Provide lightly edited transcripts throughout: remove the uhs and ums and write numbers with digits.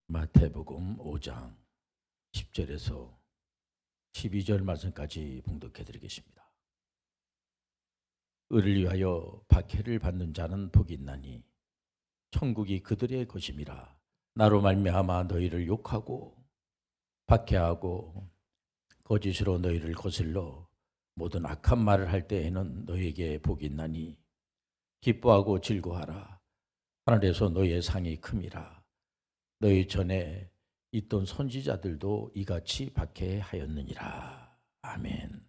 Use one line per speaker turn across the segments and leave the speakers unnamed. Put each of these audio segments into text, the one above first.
마태복음 5장 10절에서 12절 말씀까지 봉독해 드리겠습니다. 의를 위하여 박해를 받는 자는 복이 있나니 천국이 그들의 것임이라. 나로 말미암아 너희를 욕하고 박해하고 거짓으로 너희를 거슬러 모든 악한 말을 할 때에는 너희에게 복이 있나니 기뻐하고 즐거워하라. 하늘에서 너희의 상이 큼이라. 너희 전에 있던 선지자들도 이같이 박해하였느니라. 아멘.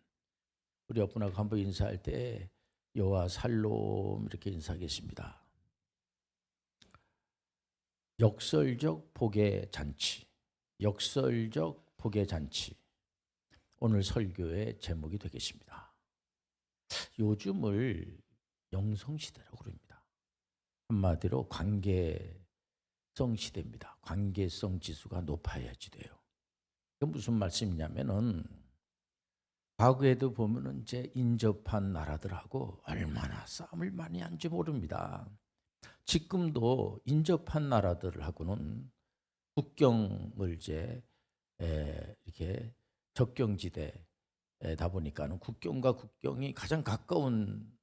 우리 옆분하고 한번 인사할 때 여호와 살롬 이렇게 인사하겠습니다. 역설적 복의 잔치, 역설적 복의 잔치. 오늘 설교의 제목이 되겠습니다. 요즘을 영성시대라고 그럽니다. 한마디로 관계성 시대입니다. 관계성 지수가 높아야지 돼요. 그 무슨 말씀이냐면은 과거에도 보면은 이제 인접한 나라들하고 얼마나 싸움을 많이 한지 모릅니다. 지금도 인접한 나라들하고는 국경을 이제 이렇게 적경지대다 보니까는 국경과 국경이 가장 가까운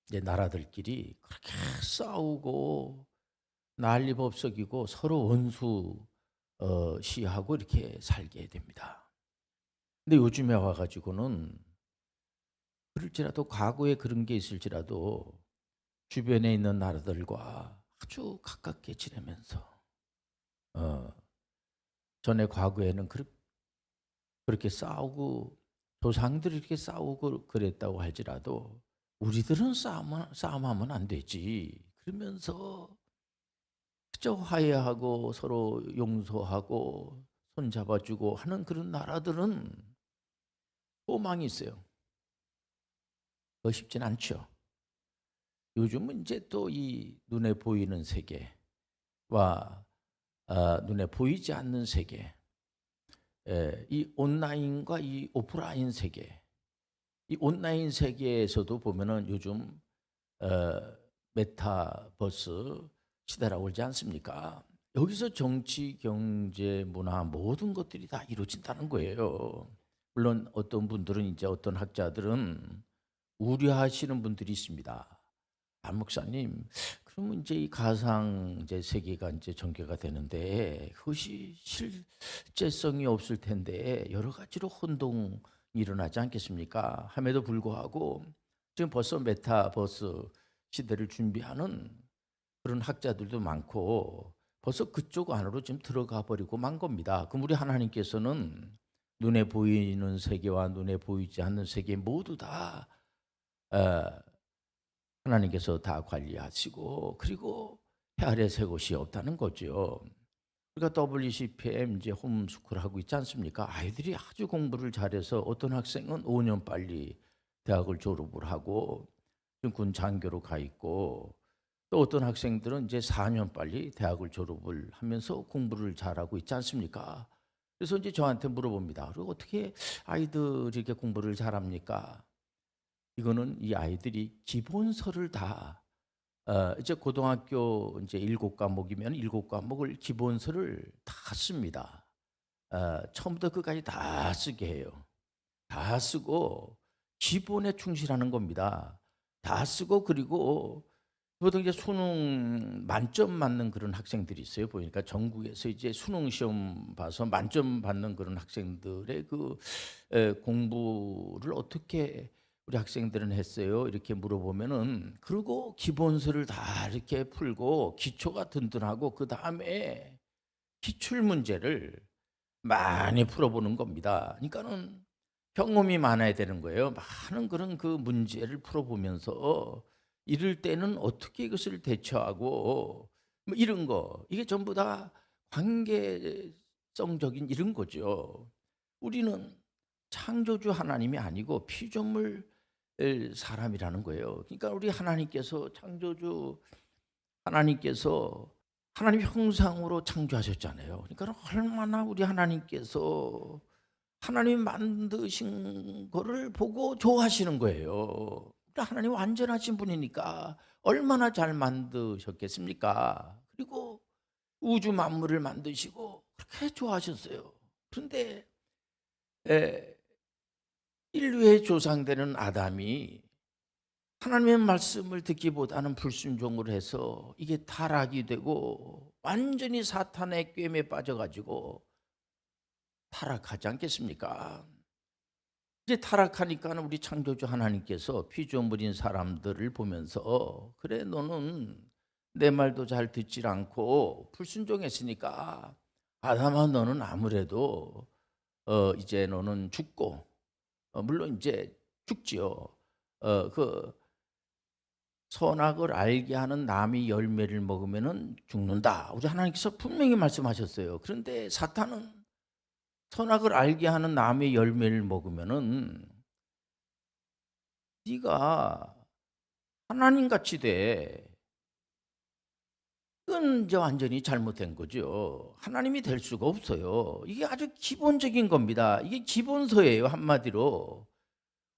이제 나라들끼리 그렇게 싸우고 난리법석이고 서로 원수 시하고 이렇게 살게 됩니다. 근데 요즘에 와가지고는 그럴지라도 과거에 그런 게 있을지라도 주변에 있는 나라들과 아주 가깝게 지내면서 전에 과거에는 그렇게 싸우고 조상들이 이렇게 싸우고 그랬다고 할지라도 우리들은 싸움하면 안 되지. 그러면서 그저 화해하고 서로 용서하고 손잡아주고 하는 그런 나라들은 소망이 있어요. 그거 쉽진 않죠. 요즘은 이제 또 이 눈에 보이는 세계와 눈에 보이지 않는 세계, 이 온라인과 이 오프라인 세계, 이 온라인 세계에서도 보면은 요즘 메타버스 시대라고 그러지 않습니까? 여기서 정치, 경제, 문화 모든 것들이 다 이루어진다는 거예요. 물론 어떤 분들은 이제 어떤 학자들은 우려하시는 분들이 있습니다. 안 목사님, 그러면 이제 이 가상 이제 세계가 이제 전개가 되는데 그것이 실제성이 없을 텐데 여러 가지로 혼동이 일어나지 않겠습니까? 함에도 불구하고 지금 벌써 메타버스 시대를 준비하는 그런 학자들도 많고 벌써 그쪽 안으로 지금 들어가 버리고 만 겁니다. 그럼 우리 하나님께서는 눈에 보이는 세계와 눈에 보이지 않는 세계 모두 다 하나님께서 다 관리하시고 그리고 해 아래 새 곳이 없다는 거죠. 우리가 WCPM 이제 홈스쿨 하고 있지 않습니까? 아이들이 아주 공부를 잘해서 어떤 학생은 5년 빨리 대학을 졸업을 하고 군 장교로 가 있고 또 어떤 학생들은 이제 4년 빨리 대학을 졸업을 하면서 공부를 잘하고 있지 않습니까? 그래서 이제 저한테 물어봅니다. 그리고 어떻게 아이들이 이렇게 공부를 잘합니까? 이거는 이 아이들이 기본서를 다 이제 고등학교 이제 7과목이면 7과목을 기본서를 다 씁니다. 처음부터 끝까지 다 쓰게 해요. 다 쓰고 기본에 충실하는 겁니다. 다 쓰고 그리고 보통 이제 수능 만점 맞는 그런 학생들이 있어요. 보니까 전국에서 이제 수능 시험 봐서 만점 받는 그런 학생들의 그 공부를 어떻게 우리 학생들은 했어요? 이렇게 물어보면은 그리고 기본서를 다 이렇게 풀고 기초가 든든하고 그 다음에 기출 문제를 많이 풀어보는 겁니다. 그러니까는 경험이 많아야 되는 거예요. 많은 그런 그 문제를 풀어보면서 이럴 때는 어떻게 이것을 대처하고 뭐 이런 거 이게 전부 다 관계성적인 이런 거죠. 우리는 창조주 하나님이 아니고 피조물 사람이라는 거예요. 그러니까 우리 하나님께서 창조주 하나님께서 하나님 형상으로 창조하셨잖아요. 그러니까 얼마나 우리 하나님께서 하나님 만드신 거를 보고 좋아하시는 거예요. 하나님 완전하신 분이니까 얼마나 잘 만드셨겠습니까? 그리고 우주 만물을 만드시고 그렇게 좋아하셨어요. 그런데 에, 인류의 조상되는 아담이 하나님의 말씀을 듣기보다는 불순종을 해서 이게 타락이 되고 완전히 사탄의 꿰매에 빠져가지고 타락하지 않겠습니까? 이제 타락하니까 우리 창조주 하나님께서 피조물인 사람들을 보면서 그래 너는 내 말도 잘 듣질 않고 불순종했으니까 아담아 너는 아무래도 이제 너는 죽고 물론 이제 죽지요. 그 선악을 알게 하는 나무 열매를 먹으면은 죽는다. 우리 하나님께서 분명히 말씀하셨어요. 그런데 사탄은 선악을 알게 하는 나무의 열매를 먹으면은 네가 하나님 같이 돼. 이건 이제 완전히 잘못된 거죠. 하나님이 될 수가 없어요. 이게 아주 기본적인 겁니다. 이게 기본서예요, 한마디로.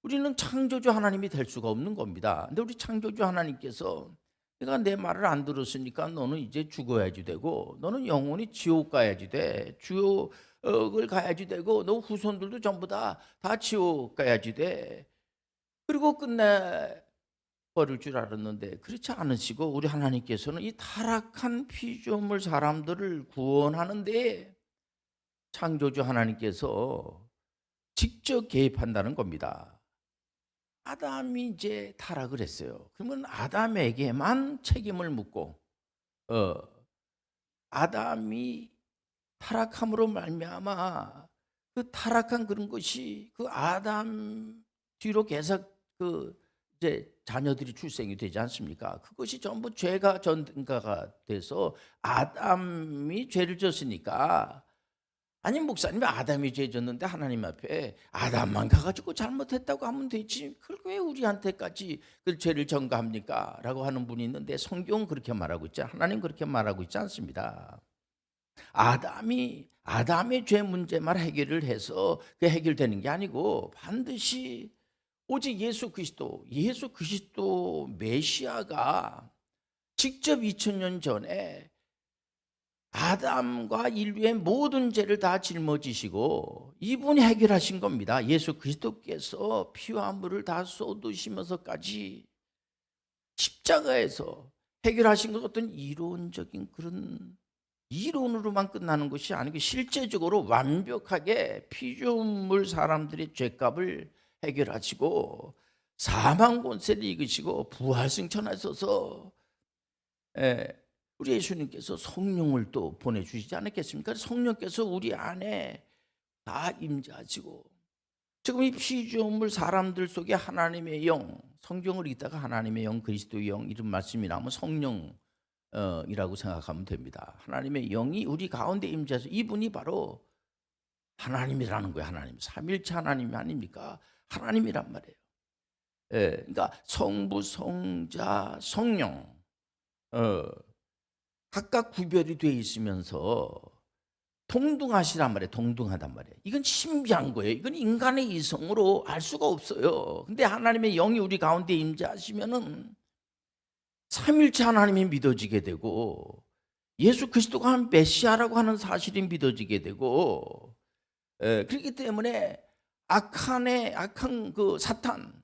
우리는 창조주 하나님이 될 수가 없는 겁니다. 근데 우리 창조주 하나님께서 내가 내 말을 안 들었으니까 너는 이제 죽어야지 되고 너는 영원히 지옥 가야지 돼. 지옥을 가야지 되고 너 후손들도 전부 다 지옥 가야지 돼. 그리고 끝내 버릴 줄 알았는데 그렇지 않으시고 우리 하나님께서는 이 타락한 피조물 사람들을 구원하는데 창조주 하나님께서 직접 개입한다는 겁니다. 아담이 이제 타락을 했어요. 그러면 아담에게만 책임을 묻고 아담이 타락함으로 말미암아 그 타락한 그런 것이 그 아담 뒤로 계속 그 이제 자녀들이 출생이 되지 않습니까? 그것이 전부 죄가 전가가 돼서 아담이 죄를 졌으니까 아니 목사님이 아담이 죄 졌는데 하나님 앞에 아담만 가가지고 잘못했다고 하면 되지 그걸 왜 우리한테까지 그 죄를 전가합니까? 라고 하는 분이 있는데 성경은 그렇게 말하고 있지 하나님 그렇게 말하고 있지 않습니다. 아담의 죄 문제만 해결을 해서 그 해결되는 게 아니고 반드시 오직 예수 그리스도 메시아가 직접 2000년 전에 아담과 인류의 모든 죄를 다 짊어지시고 이분이 해결하신 겁니다. 예수 그리스도께서 피와 물을 다 쏟으시면서까지 십자가에서 해결하신 것 어떤 이론적인 그런 이론으로만 끝나는 것이 아니고 실제적으로 완벽하게 피조물 사람들의 죄값을 해결하시고 사망 권세를 이기시고 부활승천하셔서 우리 예수님께서 성령을 또 보내주시지 않았겠습니까? 성령께서 우리 안에 다 임재하시고 지금 이 피조물 사람들 속에 하나님의 영 성경을 읽다가 하나님의 영 그리스도의 영 이런 말씀이 나오면 성령 이라고 생각하면 됩니다. 하나님의 영이 우리 가운데 임재해서 이분이 바로 하나님이라는 거예요. 하나님 삼일체 하나님이 아닙니까? 하나님이란 말이에요. 그러니까 성부, 성자, 성령 각각 구별이 되어 있으면서 동등하시란 말이에요. 동등하단 말이에요. 이건 신비한 거예요. 이건 인간의 이성으로 알 수가 없어요. 근데 하나님의 영이 우리 가운데 임재하시면은 삼일체 하나님이 믿어지게 되고 예수 그리스도가 한 메시아라고 하는 사실이 믿어지게 되고 그렇기 때문에 악한 그 사탄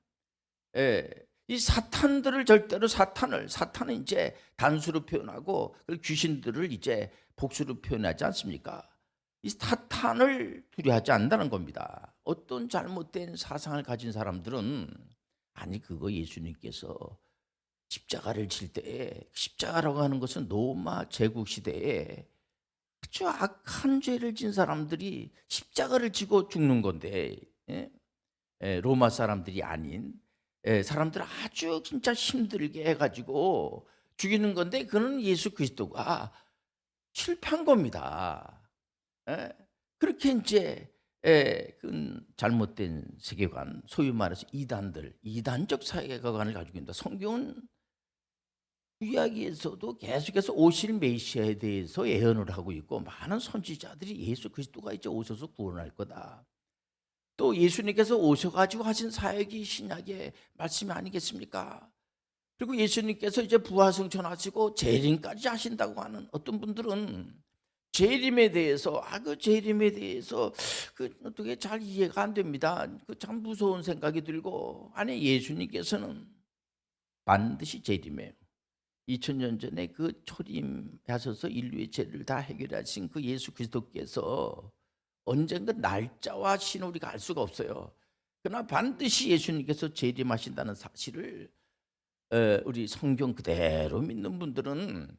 이 사탄들을 절대로 사탄은 이제 단수로 표현하고 귀신들을 이제 복수로 표현하지 않습니까? 이 사탄을 두려워하지 않는다는 겁니다. 어떤 잘못된 사상을 가진 사람들은 아니 그거 예수님께서 십자가를 질 때에 십자가라고 하는 것은 로마 제국 시대에 아주 악한 죄를 진 사람들이 십자가를 지고 죽는 건데 로마 사람들이 아닌 사람들 아주 진짜 힘들게 해가지고 죽이는 건데 그는 예수 그리스도가 실패한 겁니다. 그렇게 이제 그 잘못된 세계관 소위 말해서 이단적 세계관을 가지고 있다. 성경은 구약에서도 계속해서 오실 메시아에 대해서 예언을 하고 있고 많은 선지자들이 예수 그리스도가 이제 오셔서 구원할 거다. 또 예수님께서 오셔가지고 하신 사역이 신약의 말씀이 아니겠습니까? 그리고 예수님께서 이제 부활승천하시고 재림까지 하신다고 하는 어떤 분들은 재림에 대해서 그 재림에 대해서 어떻게 잘 이해가 안 됩니다. 참 무서운 생각이 들고, 아니 예수님께서는 반드시 재림해요. 2000년 전에 그 초림하셔서 인류의 죄를 다 해결하신 그 예수 그리스도께서 언젠가 날짜와 신을 우리가 알 수가 없어요. 그러나 반드시 예수님께서 재림하신다는 사실을 우리 성경 그대로 믿는 분들은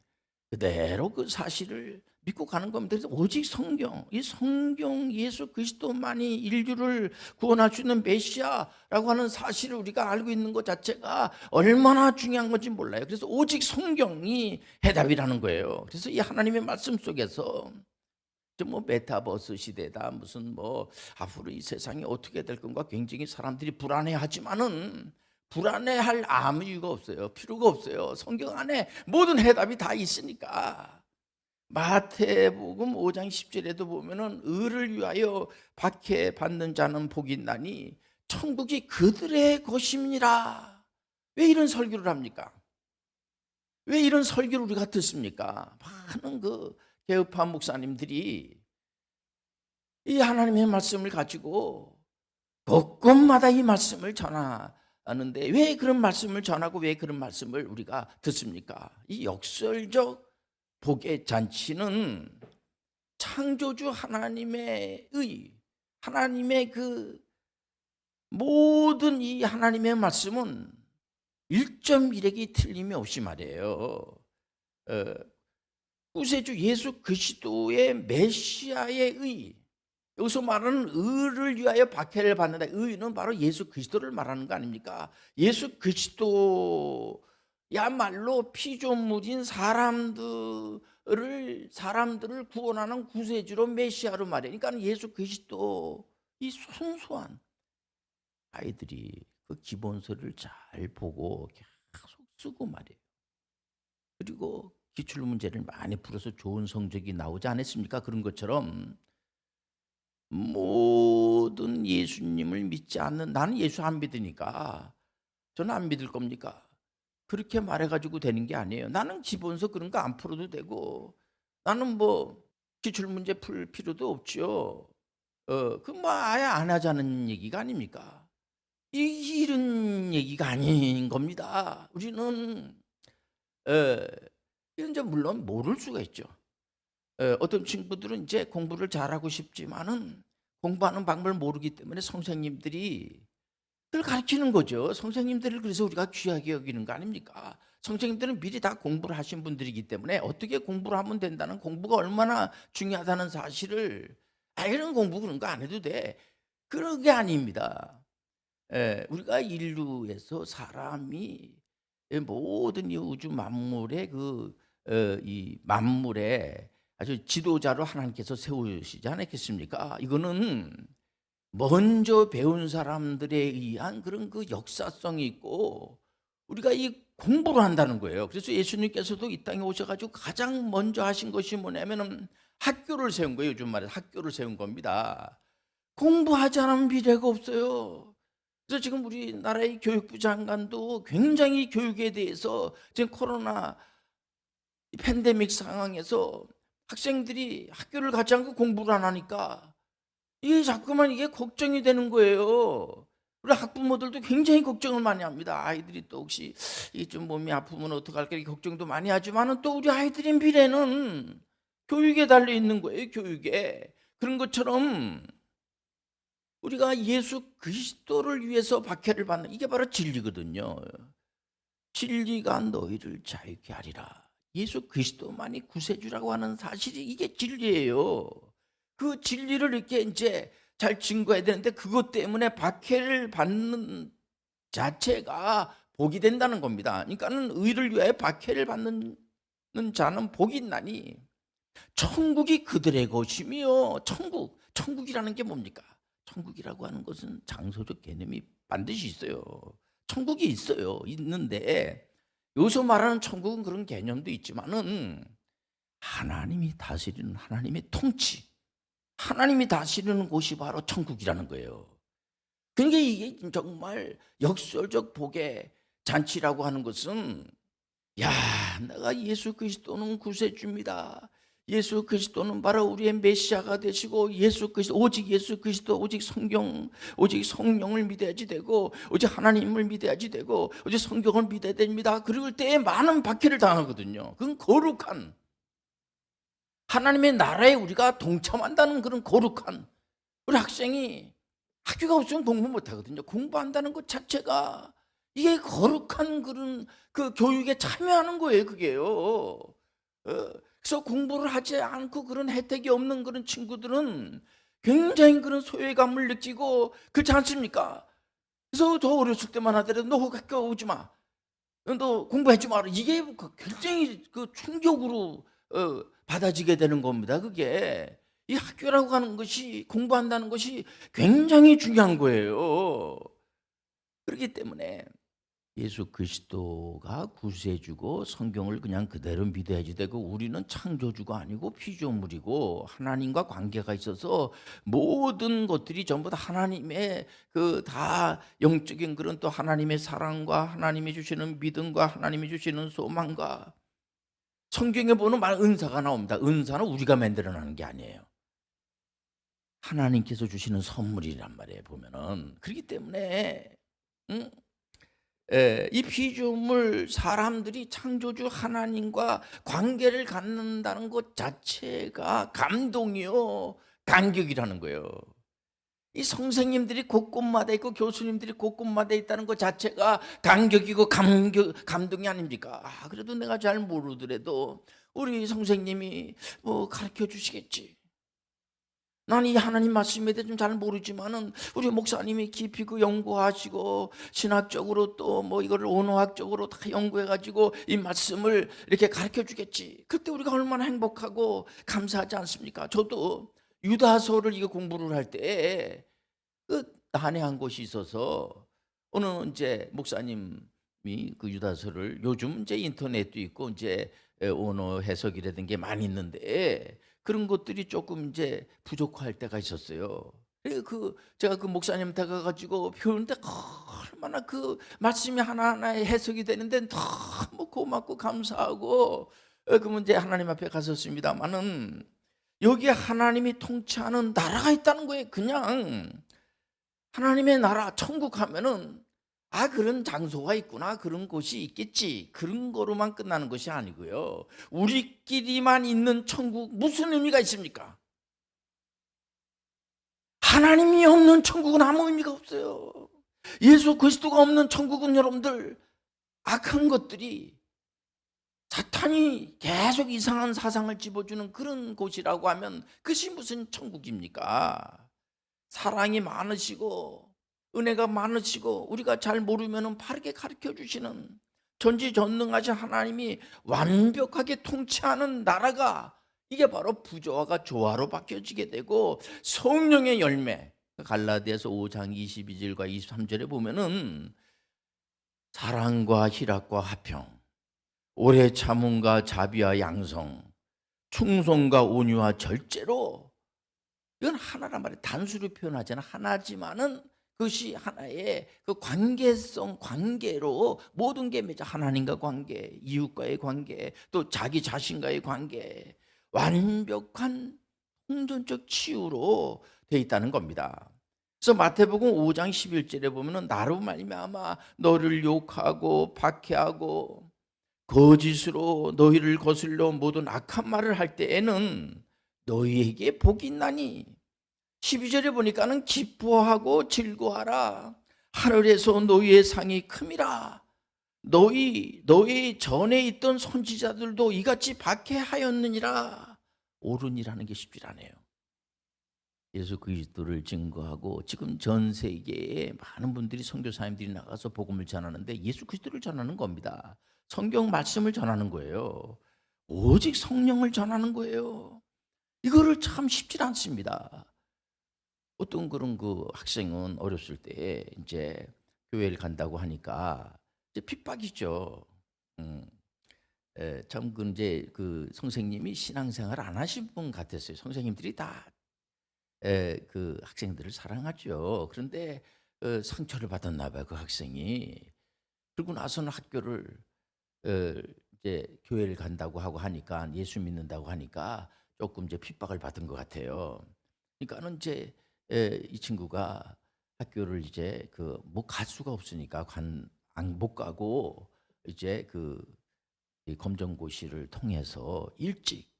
그대로 그 사실을 믿고 가는 겁니다. 그래서 오직 성경, 이 성경 예수 그리스도만이 인류를 구원할 수 있는 메시아라고 하는 사실을 우리가 알고 있는 것 자체가 얼마나 중요한 건지 몰라요. 그래서 오직 성경이 해답이라는 거예요. 그래서 이 하나님의 말씀 속에서 뭐 메타버스 시대다, 무슨 뭐 앞으로 이 세상이 어떻게 될 건가 굉장히 사람들이 불안해하지만은 불안해할 아무 이유가 없어요. 필요가 없어요. 성경 안에 모든 해답이 다 있으니까. 마태복음 5장 10절에도 보면은 의를 위하여 박해받는 자는 복이 있나니 천국이 그들의 것임이니라. 왜 이런 설교를 합니까? 왜 이런 설교를 우리가 듣습니까? 많은 그 개혁파 목사님들이 이 하나님의 말씀을 가지고 곳곳마다 이 말씀을 전하는데 왜 그런 말씀을 전하고 왜 그런 말씀을 우리가 듣습니까? 이 역설적 복의 잔치는 창조주 하나님의 하나님의 그 모든 이 하나님의 말씀은 1.1획이 틀림이 없이 말이에요. 구세주 예수 그리스도의 메시아의 여기서 말하는 의를 위하여 박해를 받는다. 의는 바로 예수 그리스도를 말하는 거 아닙니까? 예수 그리스도야말로 피조물인 사람들을 구원하는 구세주로 메시아로 말해요. 그러니까 예수 그리스도, 이 순수한 아이들이 그 기본서를 잘 보고 계속 쓰고 말이에요. 그리고 기출문제를 많이 풀어서 좋은 성적이 나오지 않았습니까? 그런 것처럼 모든 예수님을 믿지 않는, 나는 예수 안 믿으니까 저는 안 믿을 겁니까? 그렇게 말해가지고 되는 게 아니에요. 나는 기본서 그런 거 안 풀어도 되고, 나는 뭐 기출문제 풀 필요도 없죠. 그 뭐 아예 안 하자는 얘기가 아닙니까? 이런 얘기가 아닌 겁니다. 우리는 이제 물론 모를 수가 있죠. 어떤 친구들은 이제 공부를 잘하고 싶지만은 공부하는 방법을 모르기 때문에 선생님들이 그걸 가르치는 거죠. 선생님들을 그래서 우리가 귀하게 여기는 거 아닙니까? 선생님들은 미리 다 공부를 하신 분들이기 때문에 어떻게 공부를 하면 된다는, 공부가 얼마나 중요하다는 사실을, 이런 공부 그런 거 안 해도 돼, 그런 게 아닙니다. 우리가 인류에서 사람이 모든 이 우주 만물의 이 만물의 아주 지도자로 하나님께서 세우시지 않았겠습니까? 이거는 먼저 배운 사람들에 의한 그런 그 역사성이 있고 우리가 이 공부를 한다는 거예요. 그래서 예수님께서도 이 땅에 오셔가지고 가장 먼저 하신 것이 뭐냐면은 학교를 세운 거예요. 요즘 말해서 학교를 세운 겁니다. 공부하지 않으면 미래가 없어요. 그래서 지금 우리나라의 교육부 장관도 굉장히 교육에 대해서 지금 코로나 팬데믹 상황에서 학생들이 학교를 가지 않고 공부를 안 하니까 이게 자꾸만 이게 걱정이 되는 거예요. 우리 학부모들도 굉장히 걱정을 많이 합니다. 아이들이 또 혹시 좀 몸이 아프면 어떡할까 이렇게 걱정도 많이 하지만은 또 우리 아이들의 미래는 교육에 달려 있는 거예요. 교육에. 그런 것처럼 우리가 예수 그리스도를 위해서 박해를 받는, 이게 바로 진리거든요. 진리가 너희를 자유케 하리라. 예수 그리스도만이 구세주라고 하는 사실이, 이게 진리예요. 그 진리를 이렇게 이제 잘 증거해야 되는데 그것 때문에 박해를 받는 자체가 복이 된다는 겁니다. 그러니까는 의를 위하여 박해를 받는 자는 복이 있나니 천국이 그들의 것이며, 천국이라는 게 뭡니까? 천국이라고 하는 것은 장소적 개념이 반드시 있어요. 천국이 있는데 여기서 말하는 천국은 그런 개념도 있지만은 하나님이 다스리는, 하나님의 통치, 하나님이 다스리는 곳이 바로 천국이라는 거예요. 그러니까 이게 정말 역설적 복의 잔치라고 하는 것은 야, 내가 예수 그리스도는 구세주입니다. 예수 그리스도는 바로 우리의 메시아가 되시고 오직 예수 그리스도, 오직 성경, 오직 성령을 믿어야지 되고, 오직 하나님을 믿어야지 되고, 오직 성경을 믿어야 됩니다. 그럴 때에 많은 박해를 당하거든요. 그건 거룩한 하나님의 나라에 우리가 동참한다는 그런 거룩한, 우리 학생이 학교가 없으면 공부 못하거든요. 공부한다는 것 자체가 이게 거룩한 그런 그 교육에 참여하는 거예요, 그게요. 그래서 공부를 하지 않고 그런 혜택이 없는 그런 친구들은 굉장히 그런 소외감을 느끼고 그렇지 않습니까? 그래서 저 어렸을 때만 하더라도 너 학교 오지 마, 너 공부하지 마라. 이게 굉장히 그 충격으로 받아지게 되는 겁니다. 그게 이 학교라고 하는 것이, 공부한다는 것이 굉장히 중요한 거예요. 그렇기 때문에 예수 그리스도가 구세주고 성경을 그냥 그대로 믿어야지 되고, 우리는 창조주가 아니고 피조물이고 하나님과 관계가 있어서 모든 것들이 전부 다 하나님의 그 다 영적인 그런 또 하나님의 사랑과 하나님이 주시는 믿음과 하나님이 주시는 소망과, 성경에 보면 말 은사가 나옵니다. 은사는 우리가 만들어내는 게 아니에요. 하나님께서 주시는 선물이란 말이에요, 보면은. 그렇기 때문에 이 피조물 사람들이 창조주 하나님과 관계를 갖는다는 것 자체가 감동이요, 감격이라는 거예요. 이 선생님들이 곳곳마다 있고 교수님들이 곳곳마다 있다는 것 자체가 감격이고 감동이 아닙니까? 그래도 내가 잘 모르더라도 우리 선생님이 뭐 가르쳐 주시겠지. 난 이 하나님 말씀에 대해 좀 잘 모르지만은 우리 목사님이 깊이 그 연구하시고 신학적으로 또 뭐 이거를 언어학적으로 다 연구해가지고 이 말씀을 이렇게 가르쳐 주겠지. 그때 우리가 얼마나 행복하고 감사하지 않습니까? 저도 유다서를 이거 공부를 할 때 그 난해한 곳이 있어서, 어느 이제 목사님이 그 유다서를, 요즘 이제 인터넷도 있고 이제 언어 해석이라든 게 많이 있는데 그런 것들이 조금 이제 부족할 때가 있었어요. 제가 그 목사님한테 가가지고 배우는데 얼마나 그 말씀이 하나하나에 해석이 되는데 너무 고맙고 감사하고, 그러면 이제 하나님 앞에 갔었습니다만은 여기에 하나님이 통치하는 나라가 있다는 거예요. 그냥 하나님의 나라, 천국 하면은 그런 장소가 있구나, 그런 곳이 있겠지, 그런 거로만 끝나는 것이 아니고요. 우리끼리만 있는 천국, 무슨 의미가 있습니까? 하나님이 없는 천국은 아무 의미가 없어요. 예수 그리스도가 없는 천국은 여러분들, 악한 것들이, 사탄이 계속 이상한 사상을 집어주는 그런 곳이라고 하면 그것이 무슨 천국입니까? 사랑이 많으시고 은혜가 많으시고 우리가 잘 모르면 바르게 가르쳐 주시는 전지전능하신 하나님이 완벽하게 통치하는 나라가, 이게 바로 부조화가 조화로 바뀌어지게 되고 성령의 열매, 갈라디아서 5장 22절과 23절에 보면은 사랑과 희락과 화평, 오래 참음과 자비와 양성, 충성과 온유와 절제로, 이건 하나란 말이에요. 단수로 표현하잖아. 하나지만은 그것이 하나의 그 관계성, 관계로 모든 게 맺어. 하나님과 관계, 이웃과의 관계, 또 자기 자신과의 관계, 완벽한 혼돈적 치유로 되어 있다는 겁니다. 그래서 마태복음 5장 11절에 보면은 나로 말미암아 너를 욕하고 박해하고 거짓으로 너희를 거슬러 모든 악한 말을 할 때에는 너희에게 복이 있나니, 12절에 보니까는 기뻐하고 즐거워하라, 하늘에서 너희의 상이 큼이라. 너희 전에 있던 선지자들도 이같이 박해하였느니라. 옳으니라는 게 쉽지 않아요. 예수 그리스도를 증거하고 지금 전 세계에 많은 분들이, 선교사님들이 나가서 복음을 전하는데 예수 그리스도를 전하는 겁니다. 성경 말씀을 전하는 거예요. 오직 성령을 전하는 거예요. 이거를 참 쉽지 않습니다. 어떤 그런 그 학생은 어렸을 때 이제 교회를 간다고 하니까 이제 핍박이죠. 참 그 이제 그 선생님이 신앙생활 안 하신 분 같았어요. 선생님들이 다 그 학생들을 사랑하죠. 그런데 상처를 받았나 봐요, 그 학생이. 그리고 나서는 학교를 이제 교회를 간다고 하고 하니까 예수 믿는다고 하니까 조금 이제 핍박을 받은 것 같아요. 그러니까는 이제 이 친구가 학교를 이제 그 뭐 갈 수가 없으니까 못 가고 이제 이 검정고시를 통해서 일찍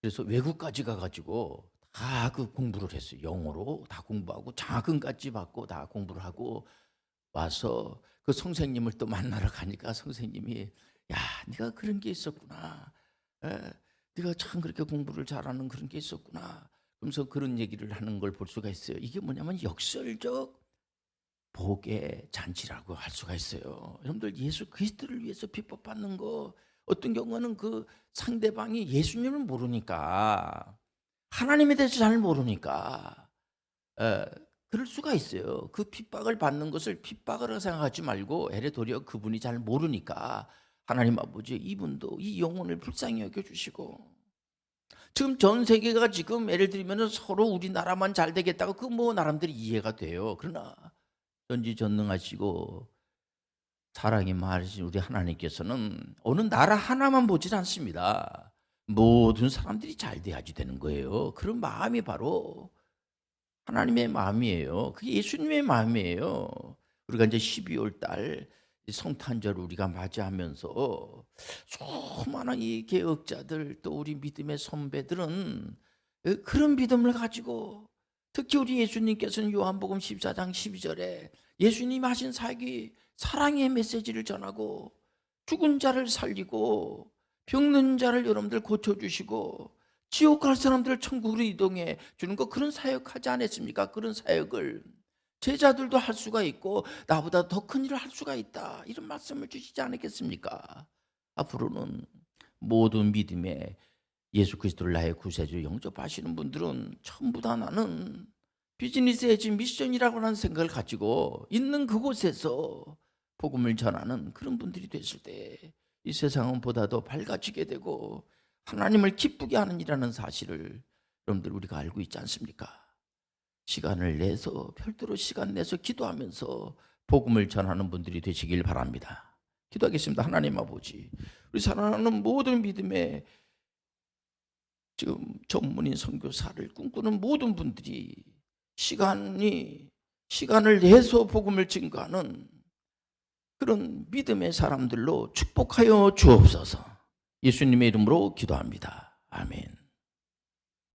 그래서 외국까지 가가지고 다 그 공부를 했어요. 영어로 다 공부하고 장학금까지 받고 다 공부를 하고 와서 그 선생님을 또 만나러 가니까 선생님이 야, 네가 그런 게 있었구나. 네가 참 그렇게 공부를 잘하는 그런 게 있었구나. 그러면서 그런 얘기를 하는 걸 볼 수가 있어요. 이게 뭐냐면 역설적 복의 잔치라고 할 수가 있어요. 여러분들 예수 그리스도를 위해서 핍박받는 거 어떤 경우는 그 상대방이 예수님을 모르니까 하나님에 대해서 잘 모르니까 그럴 수가 있어요. 그 핍박을 받는 것을 핍박으로 생각하지 말고 도리어 그분이 잘 모르니까 하나님 아버지 이분도 이 영혼을 불쌍히 여겨주시고 지금 전 세계가 지금 예를 들면 서로 우리나라만 잘 되겠다고 그 뭐 나름대로 이해가 돼요. 그러나 전지전능하시고 사랑이 많으신 우리 하나님께서는 어느 나라 하나만 보질 않습니다. 모든 사람들이 잘 돼야지 되는 거예요. 그런 마음이 바로 하나님의 마음이에요. 그게 예수님의 마음이에요. 우리가 이제 12월 달 성탄절 우리가 맞이하면서 수많은 이 개혁자들 또 우리 믿음의 선배들은 그런 믿음을 가지고 특히 우리 예수님께서는 요한복음 14장 12절에 예수님이 하신 사랑의 메시지를 전하고 죽은 자를 살리고 병든 자를 여러분들 고쳐주시고 지옥 갈 사람들을 천국으로 이동해 주는 거 그런 사역하지 않았습니까? 그런 사역을 제자들도 할 수가 있고 나보다 더 큰 일을 할 수가 있다 이런 말씀을 주시지 않았겠습니까? 앞으로는 모든 믿음에 예수 그리스도를 나의 구세주로 영접하시는 분들은 전부 다 나는 비즈니스 에지 미션이라고 하는 생각을 가지고 있는 그곳에서 복음을 전하는 그런 분들이 됐을 때 이 세상은 보다 더 밝아지게 되고 하나님을 기쁘게 하는 일이라는 사실을 여러분들 우리가 알고 있지 않습니까? 시간을 내서 별도로 시간 내서 기도하면서 복음을 전하는 분들이 되시길 바랍니다. 기도하겠습니다. 하나님 아버지, 우리 사랑하는 모든 믿음의 지금 전문인 선교사를 꿈꾸는 모든 분들이 시간을 내서 복음을 증거하는 그런 믿음의 사람들로 축복하여 주옵소서. 예수님의 이름으로 기도합니다. 아멘.